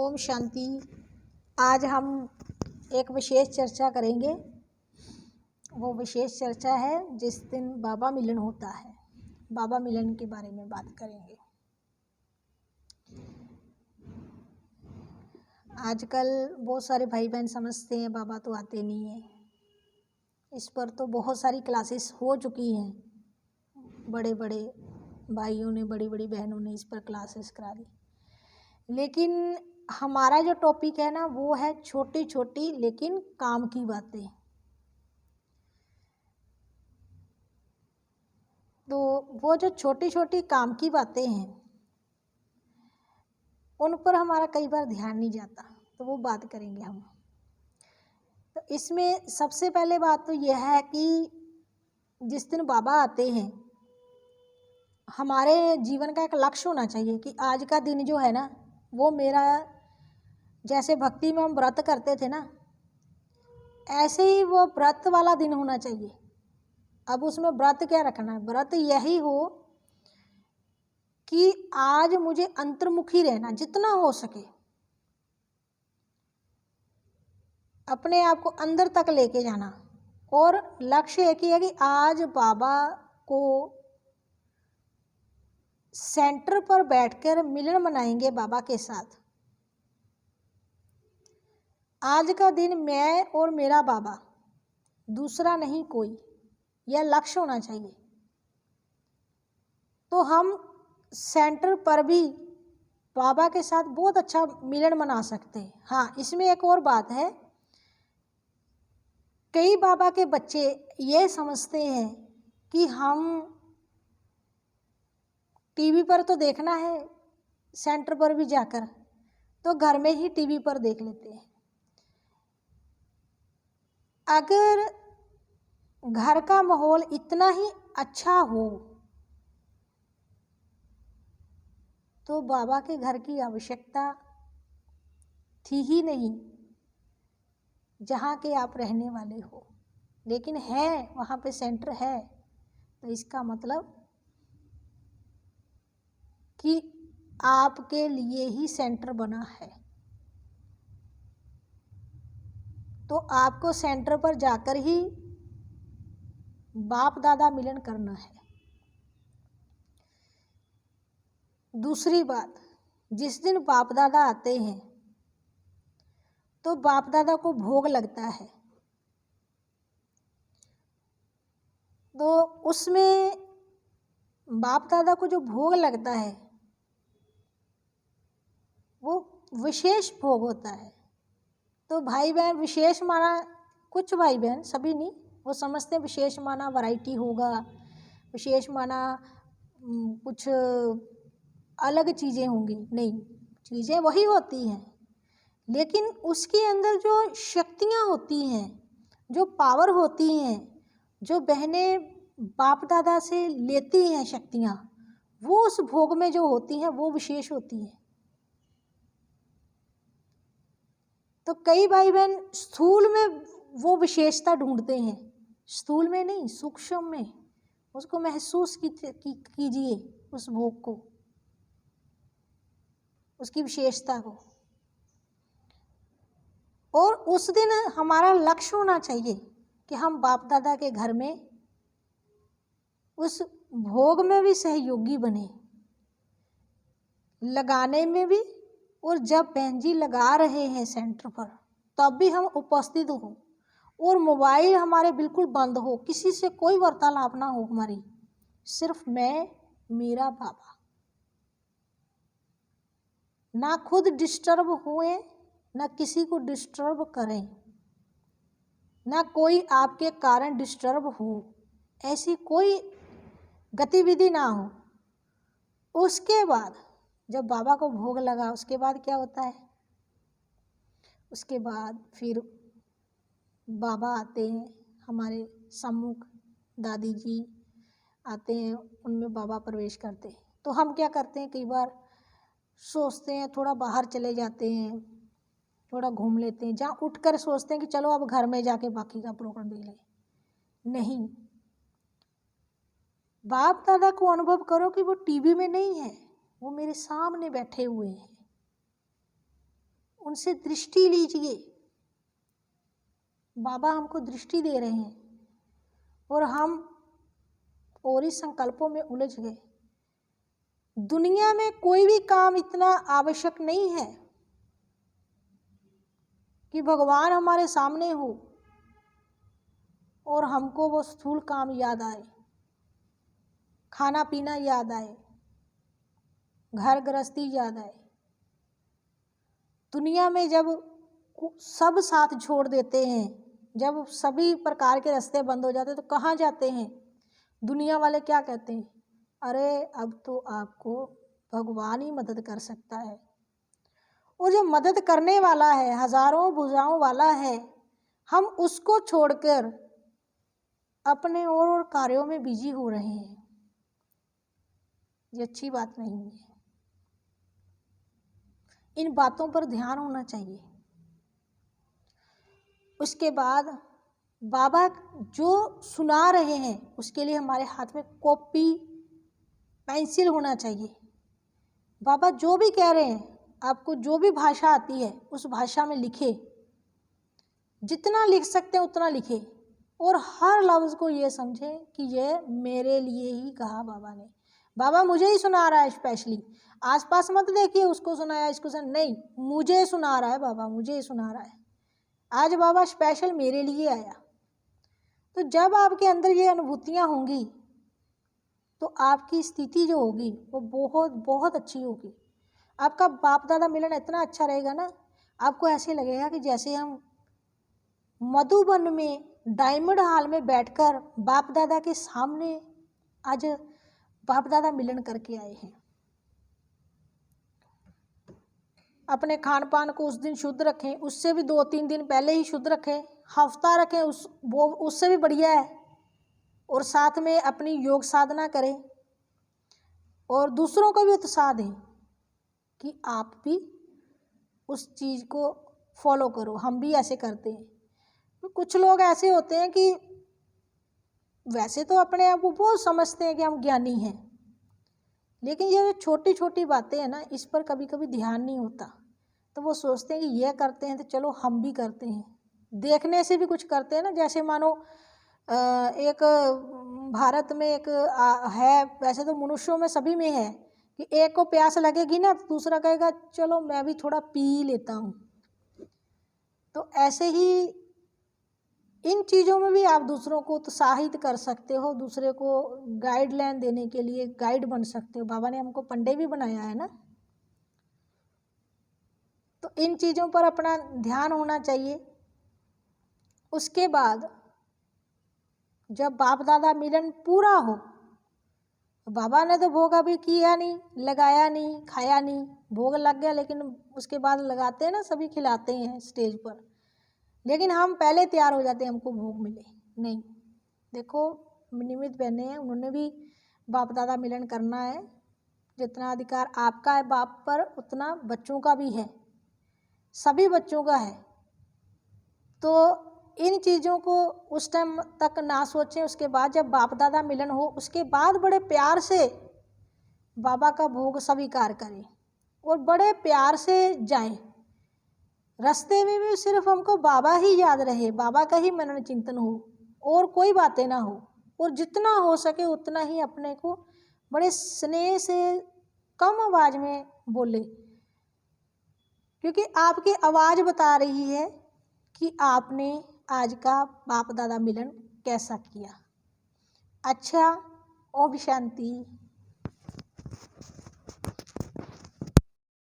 ओम शांति। आज हम एक विशेष चर्चा करेंगे। वो विशेष चर्चा है जिस दिन बाबा मिलन होता है। बाबा मिलन के बारे में बात करेंगे। आजकल बहुत सारे भाई बहन समझते हैं बाबा तो आते नहीं हैं। इस पर तो बहुत सारी क्लासेस हो चुकी हैं। बड़े बड़े भाइयों ने, बड़ी बड़ी बहनों ने इस पर क्लासेस करा दी। लेकिन हमारा जो टॉपिक है ना, वो है छोटी छोटी लेकिन काम की बातें। तो वो जो छोटी छोटी काम की बातें हैं, उन पर हमारा कई बार ध्यान नहीं जाता, तो वो बात करेंगे हम। तो इसमें सबसे पहले बात तो यह है कि जिस दिन बाबा आते हैं, हमारे जीवन का एक लक्ष्य होना चाहिए कि आज का दिन जो है ना, वो मेरा, जैसे भक्ति में हम व्रत करते थे ना, ऐसे ही वो व्रत वाला दिन होना चाहिए। अब उसमें व्रत क्या रखना है? व्रत यही हो कि आज मुझे अंतर्मुखी रहना, जितना हो सके अपने आप को अंदर तक लेके जाना। और लक्ष्य एक ही है कि आज बाबा को सेंटर पर बैठकर मिलन मनाएंगे बाबा के साथ। आज का दिन मैं और मेरा बाबा, दूसरा नहीं कोई, यह लक्ष्य होना चाहिए। तो हम सेंटर पर भी बाबा के साथ बहुत अच्छा मिलन मना सकते हैं। हाँ, इसमें एक और बात है, कई बाबा के बच्चे ये समझते हैं कि हम टीवी पर तो देखना है, सेंटर पर भी जाकर, तो घर में ही टीवी पर देख लेते हैं। अगर घर का माहौल इतना ही अच्छा हो तो बाबा के घर की आवश्यकता थी ही नहीं जहाँ के आप रहने वाले हो। लेकिन है, वहाँ पे सेंटर है, तो इसका मतलब कि आपके लिए ही सेंटर बना है। तो आपको सेंटर पर जाकर ही बाप दादा मिलन करना है। दूसरी बात, जिस दिन बाप दादा आते हैं तो बाप दादा को भोग लगता है। तो उसमें बाप दादा को जो भोग लगता है वो विशेष भोग होता है। तो भाई बहन विशेष माना, कुछ भाई बहन, सभी नहीं, वो समझते हैं विशेष माना वैरायटी होगा, विशेष माना कुछ अलग चीज़ें होंगी। नहीं, चीज़ें वही होती हैं, लेकिन उसके अंदर जो शक्तियाँ होती हैं, जो पावर होती हैं, जो बहनें बाप दादा से लेती हैं शक्तियाँ, वो उस भोग में जो होती हैं वो विशेष होती हैं। तो कई भाई बहन स्थूल में वो विशेषता ढूंढते हैं, स्थूल में नहीं, सूक्ष्म में उसको महसूस कीजिए, उस भोग को, उसकी विशेषता को। और उस दिन हमारा लक्ष्य होना चाहिए कि हम बाप दादा के घर में उस भोग में भी सहयोगी बने, लगाने में भी, और जब बहन जी लगा रहे हैं सेंटर पर तब भी हम उपस्थित हों, और मोबाइल हमारे बिल्कुल बंद हो, किसी से कोई वार्तालाप ना हो हमारी, सिर्फ मैं, मेरा बाबा, ना खुद डिस्टर्ब हुए, ना किसी को डिस्टर्ब करें, ना कोई आपके कारण डिस्टर्ब हो, ऐसी कोई गतिविधि ना हो। उसके बाद जब बाबा को भोग लगा, उसके बाद क्या होता है? उसके बाद फिर बाबा आते हैं हमारे सम्मुख, दादी जी आते हैं, उनमें बाबा प्रवेश करते हैं। तो हम क्या करते हैं, कई बार सोचते हैं थोड़ा बाहर चले जाते हैं, थोड़ा घूम लेते हैं, जहाँ उठकर सोचते हैं कि चलो अब घर में जाके बाकी का प्रोग्राम देख लें। नहीं, बाप दादा को अनुभव करो कि वो टीवी में नहीं है, वो मेरे सामने बैठे हुए हैं। उनसे दृष्टि लीजिए। बाबा हमको दृष्टि दे रहे हैं और हम और ही संकल्पों में उलझ गए। दुनिया में कोई भी काम इतना आवश्यक नहीं है कि भगवान हमारे सामने हो और हमको वो स्थूल काम याद आए, खाना पीना याद आए, घर गृहस्थी याद आए। दुनिया में जब सब साथ छोड़ देते हैं, जब सभी प्रकार के रास्ते बंद हो जाते हैं, तो कहाँ जाते हैं? दुनिया वाले क्या कहते हैं? अरे अब तो आपको भगवान ही मदद कर सकता है। और जो मदद करने वाला है, हजारों भुजाओं वाला है, हम उसको छोड़कर अपने और कार्यों में बिजी हो रहे हैं। ये अच्छी बात नहीं है। इन बातों पर ध्यान होना चाहिए। उसके बाद बाबा जो सुना रहे हैं उसके लिए हमारे हाथ में कॉपी पेंसिल होना चाहिए। बाबा जो भी कह रहे हैं, आपको जो भी भाषा आती है उस भाषा में लिखे, जितना लिख सकते हैं उतना लिखे, और हर लफ्ज़ को ये समझें कि ये मेरे लिए ही कहा बाबा ने। बाबा मुझे ही सुना रहा है स्पेशली, आसपास मत देखिए उसको सुनाया इसको सुना, नहीं, मुझे सुना रहा है बाबा, मुझे ही सुना रहा है। आज बाबा स्पेशल मेरे लिए आया। तो जब आपके अंदर ये अनुभूतियाँ होंगी तो आपकी स्थिति जो होगी वो बहुत बहुत अच्छी होगी। आपका बाप दादा मिलन इतना अच्छा रहेगा ना, आपको ऐसे लगेगा कि जैसे हम मधुबन में डायमंड हॉल में बैठकर बाप दादा के सामने आज बाप दादा मिलन करके आए हैं। अपने खान पान को उस दिन शुद्ध रखें, उससे भी 2-3 दिन पहले ही शुद्ध रखें, हफ्ता रखें वो उससे भी बढ़िया है। और साथ में अपनी योग साधना करें और दूसरों को भी उत्साह दें कि आप भी उस चीज़ को फॉलो करो, हम भी ऐसे करते हैं। तो कुछ लोग ऐसे होते हैं कि वैसे तो अपने आप को बहुत समझते हैं कि हम ज्ञानी हैं, लेकिन ये जो छोटी छोटी बातें हैं ना, इस पर कभी कभी ध्यान नहीं होता। तो वो सोचते हैं कि यह करते हैं तो चलो हम भी करते हैं, देखने से भी कुछ करते हैं ना। जैसे मानो एक भारत में एक है, वैसे तो मनुष्यों में सभी में है कि एक को प्यास लगेगी ना तो दूसरा कहेगा चलो मैं भी थोड़ा पी लेता हूँ। तो ऐसे ही इन चीज़ों में भी आप दूसरों को उत्साहित कर सकते हो, दूसरे को गाइडलाइन देने के लिए गाइड बन सकते हो। बाबा ने हमको पंडे भी बनाया है ना, तो इन चीज़ों पर अपना ध्यान होना चाहिए। उसके बाद जब बाप दादा मिलन पूरा हो, बाबा ने तो भोग अभी किया नहीं, लगाया नहीं, खाया नहीं, भोग लग गया, लेकिन उसके बाद लगाते हैं ना, सभी खिलाते हैं स्टेज पर, लेकिन हम पहले तैयार हो जाते हैं हमको भोग मिले। नहीं, देखो निमित्त बहने हैं, उन्होंने भी बाप दादा मिलन करना है। जितना अधिकार आपका है बाप पर उतना बच्चों का भी है, सभी बच्चों का है। तो इन चीज़ों को उस टाइम तक ना सोचें। उसके बाद जब बाप दादा मिलन हो उसके बाद बड़े प्यार से बाबा का भोग स्वीकार करें और बड़े प्यार से जाएं। रास्ते में भी सिर्फ हमको बाबा ही याद रहे, बाबा का ही मनन चिंतन हो और कोई बातें ना हो, और जितना हो सके उतना ही अपने को बड़े स्नेह से कम आवाज़ में बोले, क्योंकि आपकी आवाज़ बता रही है कि आपने आज का बाप दादा मिलन कैसा किया। अच्छा, ओम शांति।